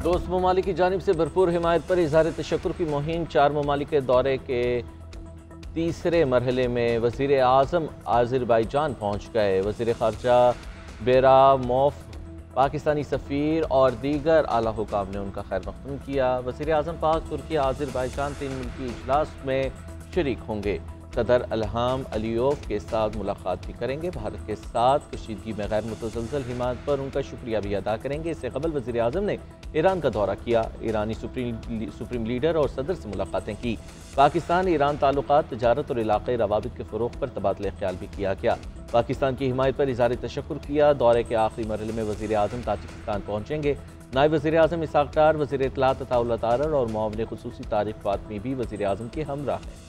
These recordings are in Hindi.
दोस्त ममालिक की जानिब से भरपूर हिमायत पर इज़हार तशक्कुर की मुहिम। 4 ममालिक के दौरे के तीसरे मरहले में वज़ीर आज़म आज़रबाईजान पहुँच गए। वज़ीर ख़ारजा बेरामोफ, पाकिस्तानी सफ़ीर और दीगर आला हुकाम ने उनका खैर मक़दम किया। वज़ीर आज़म पाक तुर्की आज़रबाईजान 3 मुल्की इजलास में शरीक होंगे। सदर इल्हाम अलीयोव के साथ मुलाकात भी करेंगे। भारत के साथ कशीदगी में गैर मुतज़लज़ल हिमायत पर उनका शुक्रिया भी अदा करेंगे। इससे कबल वज़ीर आज़म ने ईरान का दौरा किया। ईरानी सुप्रीम लीडर और सदर से मुलाकातें की। पाकिस्तान ईरान ताल्लुकात, तजारत और इलाक़ाई रवाबित के फ़रोग़ पर तबादला ख्याल भी किया गया। पाकिस्तान की हिमायत पर इज़हार तशक्कुर किया। दौरे के आखिरी मरहले में वज़ीर आज़म ताजिकिस्तान पहुँचेंगे। नायब वज़ीर आज़म इसाक़ डार, वज़ीर इत्तलात अताउल्लाह तारर और मुआविन ख़ुसूसी तारिक़ फ़ातमी भी वज़ीर आज़म के हमरा हैं।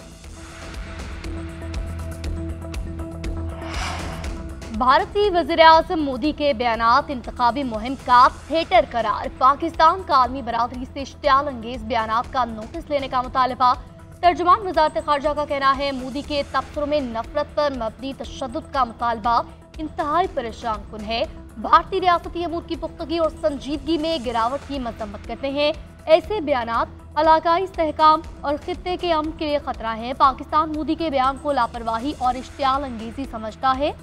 भारतीय वज़ीर-ए-आज़म मोदी के बयानात इंतखाबी मुहिम का थिएटर करार। पाकिस्तान का आलमी बरादरी से इश्तियाल अंगेज बयानात का नोटिस लेने का मुतालबा। तर्जुमान वज़ारत ख़ारजा का कहना है मोदी के तबसरों में नफरत पर मबनी तशद्दुद का मुतालबा इंतहाई परेशान कुन है। भारतीय रियासती अमूर की पुख्तगी और संजीदगी में गिरावट की मजम्मत करते हैं। ऐसे बयानात इलाकाई इस्तेहकाम और खित्ते के अमन के लिए खतरा है। पाकिस्तान मोदी के बयान को लापरवाही और इश्तियाल अंगेजी समझता है।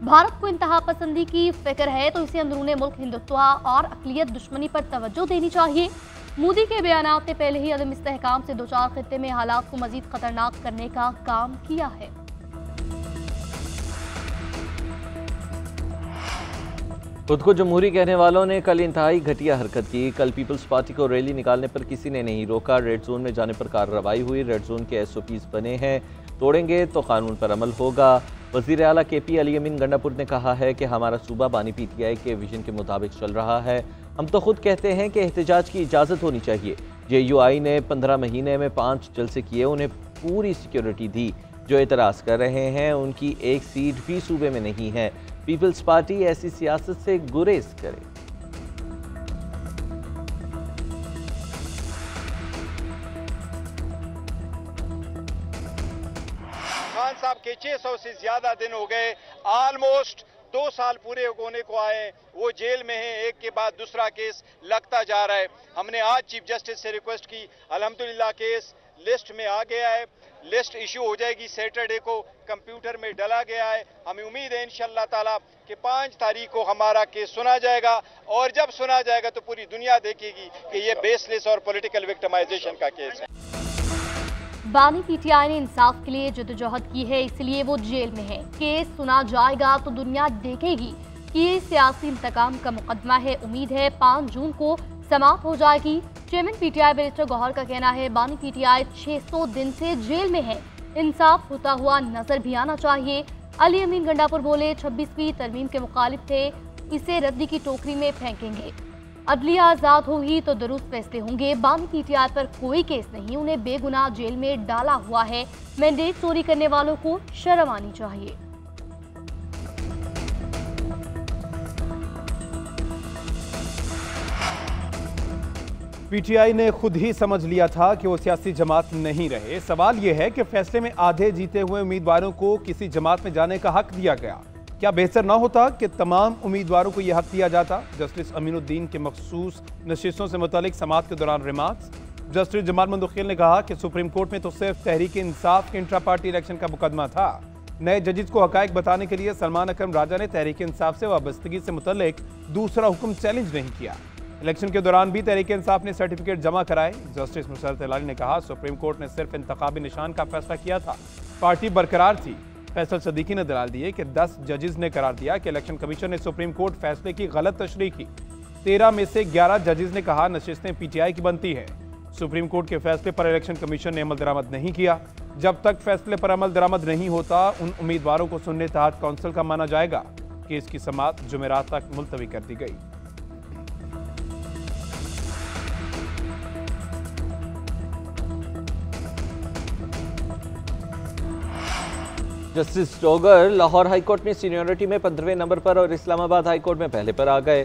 भारत को इंतहा पसंदी की फिक्र है तो इसे अंदरूनी मुल्क हिंदुत्व और अक़लियत दुश्मनी पर तवज्जो देनी चाहिए। मोदी के बयानात ने पहले ही अदम इस्तेहकाम से 2-4 खित्ते में हालात को मजीद खतरनाक करने का काम किया है। खुद को जमहूरी कहने वालों ने कल इंतहाई घटिया हरकत की। कल पीपल्स पार्टी को रैली निकालने पर किसी ने नहीं रोका। रेड जोन में जाने पर कार्रवाई हुई। रेड जोन के SOPs बने हैं, तोड़ेंगे तो कानून पर अमल होगा। वज़ीर आला KP अली अमीन गंडापुर ने कहा है कि हमारा सूबा बानी PTI के विजन के मुताबिक चल रहा है। हम तो खुद कहते हैं कि एहतजाज की इजाज़त होनी चाहिए। JUI ने 15 महीने में 5 जलसे किए, उन्हें पूरी सिक्योरिटी दी। जो एतराज़ कर रहे हैं उनकी एक सीट भी सूबे में नहीं है। पीपल्स पार्टी ऐसी सियासत से गुरेज करे। खान साहब के 600 से ज्यादा दिन हो गए, ऑलमोस्ट 2 साल पूरे होने को आए। वो जेल में हैं, एक के बाद दूसरा केस लगता जा रहा है। हमने आज चीफ जस्टिस से रिक्वेस्ट की, अल्हम्दुलिल्लाह केस लिस्ट में आ गया है। लिस्ट इशू हो जाएगी सैटरडे को, कंप्यूटर में डाला गया है। हमें उम्मीद है इंशाअल्लाह ताला कि 5 तारीख को हमारा केस सुना जाएगा और जब सुना जाएगा तो पूरी दुनिया देखेगी कि ये बेसलेस और पॉलिटिकल विक्टिमाइजेशन का केस है। बानी PTI ने इंसाफ के लिए जद्दोजहद की है, इसलिए वो जेल में है। केस सुना जाएगा तो दुनिया देखेगी कि ये सियासी इंतकाम का मुकदमा है। उम्मीद है 5 जून को समाप्त हो जाएगी। चेयरमैन PTI बैरिस्टर गौहर का कहना है बानी PTI 600 दिन से जेल में है, इंसाफ होता हुआ नजर भी आना चाहिए। अली अमीन गंडापुर बोले 26वीं तरमीम के मुखालिफ थे, इसे रद्दी की टोकरी में फेंकेंगे। अदलिया आज़ाद होगी तो दुरुस्त फैसले होंगे। बानी PTI पर कोई केस नहीं, उन्हें बेगुनाह जेल में डाला हुआ है। मैंडेट चोरी करने वालों को शर्म आनी चाहिए। PTI ने खुद ही समझ लिया था कि वो सियासी जमात नहीं रहे। सवाल यह है कि फैसले में आधे जीते हुए उम्मीदवारों को किसी जमात में जाने का हक दिया गया। क्या बेहतर ना होता कि तमाम उम्मीदवारों को यह हक दिया जाता? जस्टिस अमीनुद्दीन के मखसूस नशिस्तों से मुतालिक समाअत के दौरान रिमार्क्स। जस्टिस जमाल मंदुखिल ने कहा कि सुप्रीम कोर्ट में तो सिर्फ तहरीक इंसाफ के इंट्रा पार्टी इलेक्शन का मुकदमा था। नए जजेस को हकायक बताने के लिए सलमान अकरम राजा ने तहरीक इंसाफ से वाबस्तगी से मुतल्लिक दूसरा हुक्म चैलेंज नहीं किया। इलेक्शन के दौरान भी तहरीक इंसाफ ने सर्टिफिकेट जमा कराए। जस्टिस मुसर्रत हिलाली ने कहा सुप्रीम कोर्ट ने सिर्फ इंतखाबी निशान का फैसला किया था, पार्टी बरकरार थी। फैसल सदीकी ने दलाल दिए कि 10 जजेस ने करार दिया कि इलेक्शन कमीशन ने सुप्रीम कोर्ट फैसले की गलत तशरीह की। 13 में से 11 जजेस ने कहा नशिस्तें PTI की बनती है। सुप्रीम कोर्ट के फैसले पर इलेक्शन कमीशन ने अमल दरामद नहीं किया। जब तक फैसले पर अमल दरामद नहीं होता उन उम्मीदवारों को सुनने तहत काउंसिल का माना जाएगा। केस की समाअत जुमेरात तक मुलतवी कर दी गई। जस्टिस डोगर लाहौर हाईकोर्ट में सीनियरिटी में 15वें नंबर पर और इस्लामाबाद हाईकोर्ट में पहले पर आ गए।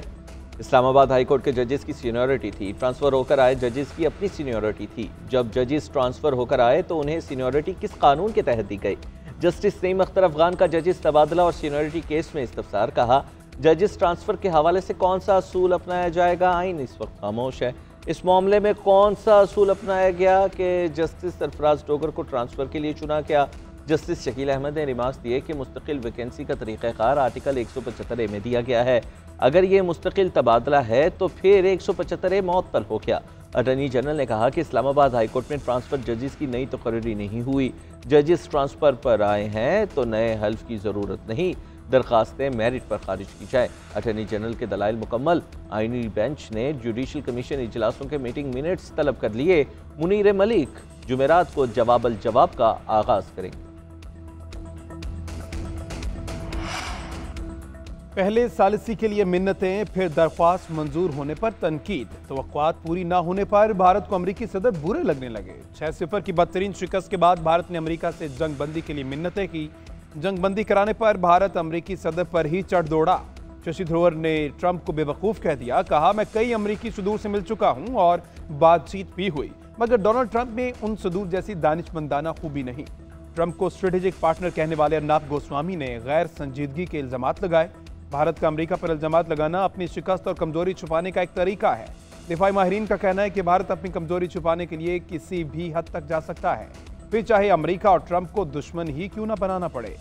इस्लामाबाद हाईकोर्ट के जजेस की सीनियरिटी थी, ट्रांसफ़र होकर आए जजेस की अपनी सीनियरिटी थी। जब जजेस ट्रांसफ़र होकर आए तो उन्हें सीनियरिटी किस कानून के तहत दी गई? जस्टिस नईम अख्तर अफगान का जजेस तबादला और सीनियरिटी केस में इस्तफसार। कहा जजेस ट्रांसफ़र के हवाले से कौन सा असूल अपनाया जाएगा, आइन इस वक्त खामोश है। इस मामले में कौन सा असूल अपनाया गया कि जस्टिस सरफराज डोगर को ट्रांसफ़र के लिए चुना गया? जस्टिस शकील अहमद ने रिमार्क्स दिए कि मुस्तकिल वैकेंसी का तरीक़ाकार आर्टिकल 175A में दिया गया है। अगर ये मुस्तकिल तबादला है तो फिर 175A मुअत्तल हो गया। अटॉर्नी जनरल ने कहा कि इस्लामाबाद हाई कोर्ट में ट्रांसफ़र जजेस की नई तकर्री नहीं हुई। जजेस ट्रांसफ़र पर आए हैं तो नए हल्फ की ज़रूरत नहीं, दरखास्तें मेरिट पर खारिज की जाए। अटॉर्नी जनरल के दलाइल मुकम्मल। आईनी बेंच ने जुडिशल कमीशन इजलासों के मीटिंग मिनट्स तलब कर लिए। मुनीर मलिक जुमेरात को जवाबल जवाब का आगाज करेंगे। पहले सालिसी के लिए मिन्नतें, फिर दरख्वास्त मंजूर होने पर तनकीद। तवक्कुआत पूरी ना होने पर भारत को अमरीकी सदर बुरे लगने लगे। 6-0 की बदतरीन शिकस्त के बाद भारत ने अमरीका से जंग बंदी के लिए मिन्नतें की। जंग बंदी कराने पर भारत अमरीकी सदर पर ही चढ़ दौड़ा। शशि थरूर ने ट्रंप को बेवकूफ़ कह दिया। कहा, मैं कई अमरीकी सदूर से मिल चुका हूं और बातचीत भी हुई, मगर डोनाल्ड ट्रंप में उन सदूर जैसी दानिशमंदाना खूबी नहीं। ट्रंप को स्ट्रेटेजिक पार्टनर कहने वाले अर्नाब गोस्वामी ने गैर संजीदगी के इल्जामात लगाए। भारत का अमेरिका पर इल्जामात लगाना अपनी शिकस्त और कमजोरी छुपाने का एक तरीका है। दिफाई माहिरीन का कहना है कि भारत अपनी कमजोरी छुपाने के लिए किसी भी हद तक जा सकता है, फिर चाहे अमेरिका और ट्रंप को दुश्मन ही क्यों ना बनाना पड़े।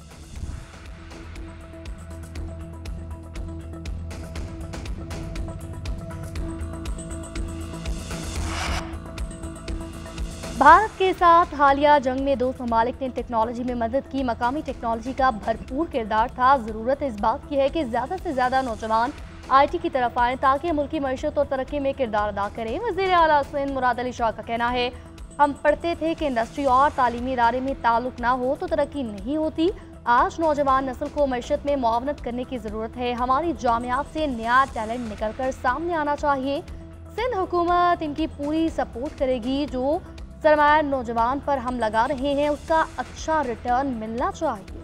भारत के साथ हालिया जंग में दो ममालिक ने टेक्नोलॉजी में मदद की। मकामी टेक्नोलॉजी का भरपूर किरदार था। ज़रूरत इस बात की है कि ज़्यादा से ज़्यादा नौजवान IT की तरफ आएँ ताकि मुल्की मईशत और तरक्की में किरदार अदा करें। वज़ीर आला सिंध मुराद अली शाह का कहना है, हम पढ़ते थे कि इंडस्ट्री और तालीमी इदारे में ताल्लुक ना हो तो तरक्की नहीं होती। आज नौजवान नस्ल को मईशत में मुआवनत करने की ज़रूरत है। हमारी जामियात से नया टैलेंट निकल कर सामने आना चाहिए। सिंध हुकूमत इनकी पूरी सपोर्ट करेगी। जो सरमाया नौजवान पर हम लगा रहे हैं उसका अच्छा रिटर्न मिलना चाहिए।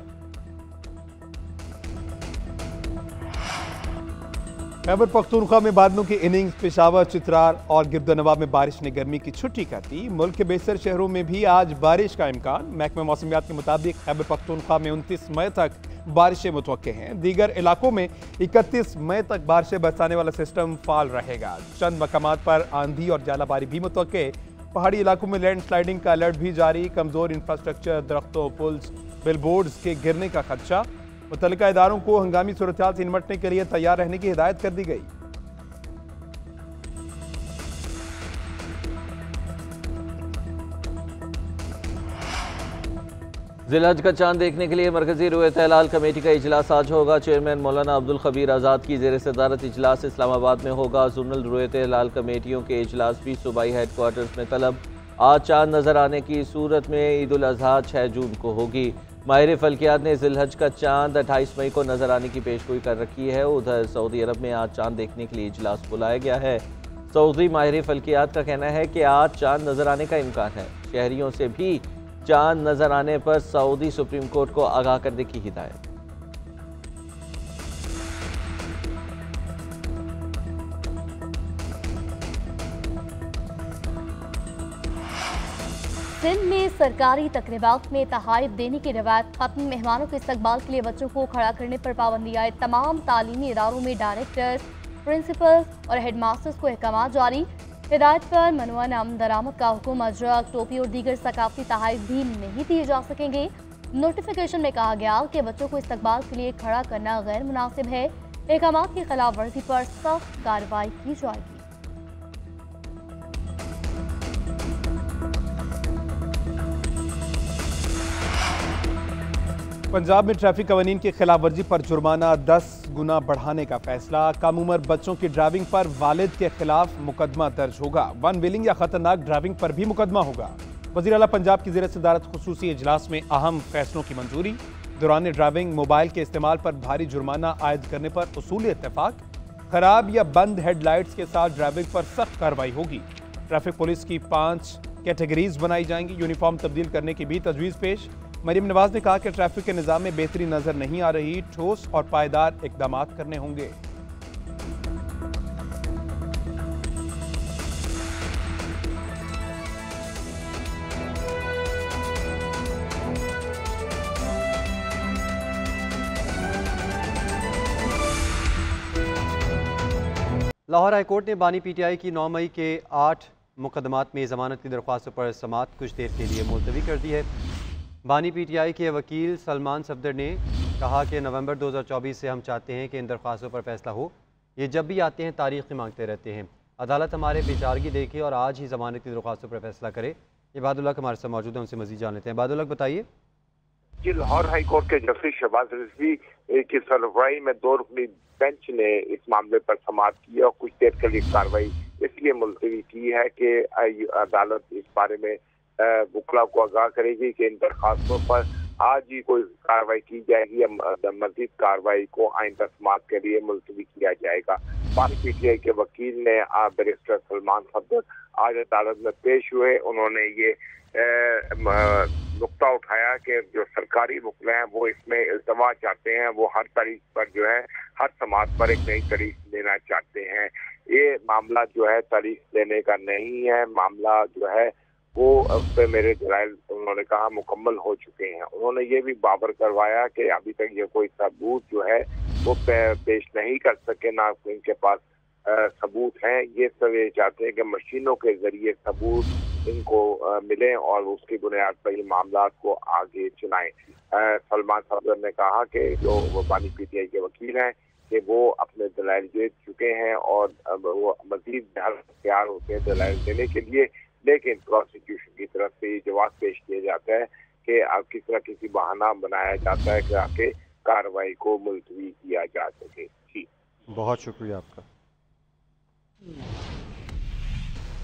खैबर पख्तूनख्वा में बादलों की इनिंग्स, पेशावर, चित्रार और गिरदनवाब में बारिश ने गर्मी की छुट्टी कर दी। मुल्क के बेशतर शहरों में भी आज बारिश का इम्कान। महकमा मौसमियात के मुताबिक खैबर पख्तूनख्वा में 29 मई तक बारिशें मुतवक्के हैं। दीगर इलाकों में 31 मई तक बारिशें बरसाने वाला सिस्टम फाल रहेगा। चंद मकामात पर आंधी और जालाबारी भी मुतवक्के। पहाड़ी इलाकों में लैंड स्लाइडिंग का अलर्ट भी जारी। कमजोर इंफ्रास्ट्रक्चर, दरख्तों, पुल्स, बिलबोर्ड्स के गिरने का खदशा। मुतल्लिका इदारों को हंगामी सूरत-ए-हाल से निपटने के लिए तैयार रहने की हिदायत कर दी गई। जिलहज का चांद देखने के लिए मरकजी रुयत हिलाल कमेटी का इजलास आज होगा। चेयरमैन मौलाना अब्दुल खबीर आज़ाद की ज़ेर सदारत इजलास इस्लामाबाद में होगा। जोनल रुयत हिलाल कमेटियों के इजलास भी सूबाई हेडक्वार्टर्स में तलब। आज चांद नजर आने की सूरत में ईद उल अजहा 6 जून को होगी। माहिर फल्कियात ने जिलहज का चांद 28 मई को नजर आने की पेशगोई कर रखी है। उधर सऊदी अरब में आज चांद देखने के लिए इजलास बुलाया गया है। सऊदी माहिर फल्कियात का कहना है कि आज चांद नजर आने का इम्कान है। शहरियों से भी चांद नजर आने पर सऊदी सुप्रीम कोर्ट को आगाह करने की हिदायत। सिंध में सरकारी तकरीबात में तहाइफ देने की रवायत खत्म। मेहमानों के इस्तकबाल के लिए बच्चों को खड़ा करने पर पाबंदी आए। तमाम तालीमी इदारों में डायरेक्टर, प्रिंसिपल और हेडमास्टर्स को अहकाम जारी। हिदायत पर मनवान आमदरामद का हुक्म, अजरक, टोपी और दीगर सकाफती तहाइफ भी नहीं दिए जा सकेंगे। नोटिफिकेशन में कहा गया कि बच्चों को इस्तकबाल के लिए खड़ा करना गैर मुनासिब है। अहकाम की खिलाफ वर्जी पर सख्त कार्रवाई की जाएगी। पंजाब में ट्रैफिक कवानीन की खिलाफ वर्जी पर जुर्माना 10 गुना बढ़ाने का फैसला। कम उम्र बच्चों की ड्राइविंग पर वालिद के खिलाफ मुकदमा दर्ज होगा। वन व्हीलिंग या खतरनाक ड्राइविंग पर भी मुकदमा होगा। वज़ीर आला पंजाब की ज़ेर सदारत खुसूसी इजलास में अहम फैसलों की मंजूरी। दौरान ड्राइविंग मोबाइल के इस्तेमाल पर भारी जुर्माना आयद करने पर उसूली इत्तेफाक। खराब या बंद हेडलाइट्स के साथ ड्राइविंग पर सख्त कार्रवाई होगी। ट्रैफिक पुलिस की 5 कैटेगरीज बनाई जाएंगी। यूनिफॉर्म तब्दील करने की भी तजवीज़ पेश। मरीम नवाज ने कहा कि ट्रैफिक के निज़ाम में बेहतरी नजर नहीं आ रही, ठोस और पायदार इक़दाम करने होंगे। लाहौर हाईकोर्ट ने बानी पीटीआई की 9 मई के 8 मुकदमात में ज़मानत की दरख्वास्तों पर समाअत कुछ देर के लिए मुलतवी कर दी है। बानी पीटीआई के वकील सलमान सफदर ने कहा कि नवंबर 2024 से हम चाहते हैं कि इन दरख्वास्तों पर फैसला हो। ये जब भी आते हैं तारीख मांगते रहते हैं। अदालत हमारे बेचारगी देखे और आज ही ज़मानत की दरख्वास्तों पर फैसला करे। इबादुल्लाह हमारे साथ मौजूद है, उनसे मज़ीद जान लेते हैं। इबादुल्लाह बताइए। जी, लाहौर हाई कोर्ट के जस्टिस शहबाज रिजवी की सरबराही में 2 रुकनी बेंच ने इस मामले पर समाअत की और कुछ देर के लिए कार्रवाई इसलिए मुलतवी की है कि अदालत इस बारे में वकला को आगाह करेगी कि इन दरखास्तों पर आज ही कोई कार्रवाई की जाएगी या मजीद कार्रवाई को आइंदा समाअत के लिए मुलतवी किया जाएगा। बानी पीटीआई के वकील ने बैरिस्टर सलमान सफदर आज अदालत में पेश हुए। उन्होंने ये नुक्ता उठाया कि जो सरकारी वकील हैं वो इसमें इल्तवा चाहते हैं, वो हर तारीख पर जो है हर समाअत पर एक नई तारीख देना चाहते हैं। ये मामला जो है तारीख देने का नहीं है, मामला जो है वो उस पर मेरे दलाइल उन्होंने कहा मुकम्मल हो चुके हैं। उन्होंने ये भी बावर करवाया कि अभी तक ये कोई सबूत जो है वो पेश नहीं कर सके, ना इनके पास सबूत हैं। ये सब ये चाहते हैं कि मशीनों के जरिए सबूत इनको मिले और उसकी बुनियाद पर ही मामला को आगे चलाएं। सलमान सफदर ने कहा कि जो बानी पीटीआई के वकील हैं कि वो अपने दलाइल दे चुके हैं और वो मजीद तैयार होते हैं दलाइल देने के लिए, लेकिन प्रोसिक्यूशन की तरफ से ये जवाब पेश किया जाता है कि अब किस तरह किसी बहाना बनाया जाता है कि आके कार्रवाई को मुलतवी किया जा सके। जी, बहुत शुक्रिया आपका।